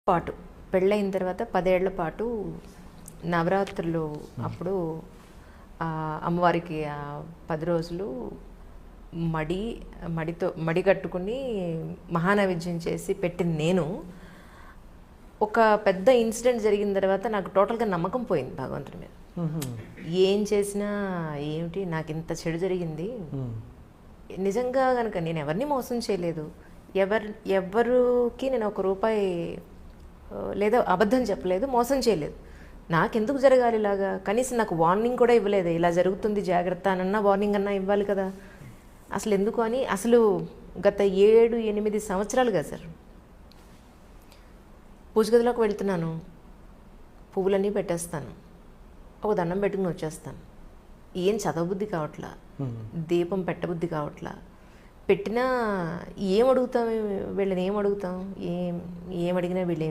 పాటు పెళ్ళయిన తర్వాత 10 ఏళ్ల పాటు నవరాత్రులు అప్పుడు అమ్మవారికి 10 రోజులు మడి కట్టుకుని మహానైవేద్యం చేసి పెట్టింది నేను. ఒక పెద్ద ఇన్సిడెంట్ జరిగిన తర్వాత నాకు టోటల్గా నమ్మకం పోయింది భగవంతుడి మీద. ఏం చేసినా ఏమిటి నాకు ఇంత చెడు జరిగింది, నిజంగా కనుక నేను ఎవరిని మోసం చేయలేదు, ఎవరికి నేను 1 రూపాయి లేదా అబద్ధం చెప్పలేదు, మోసం చేయలేదు. నాకెందుకు జరగాలి ఇలాగా? కనీసం నాకు వార్నింగ్ కూడా ఇవ్వలేదు. ఇలా జరుగుతుంది జాగ్రత్త అనన్నా వార్నింగ్ అన్నా ఇవ్వాలి కదా. అసలు ఎందుకు అని అసలు గత 7-8 సంవత్సరాలుగా సార్ పూజ గదిలోకి వెళ్తున్నాను, పువ్వులన్నీ పెట్టేస్తాను, ఒక దండం పెట్టుకుని వచ్చేస్తాను. ఏం చదవబుద్ధి కావట్లా, దీపం పెట్టబుద్ధి కావట్లా. పెట్టినా ఏం అడుగుతాం, వీళ్ళని ఏం అడుగుతాం, ఏం అడిగినా వీళ్ళు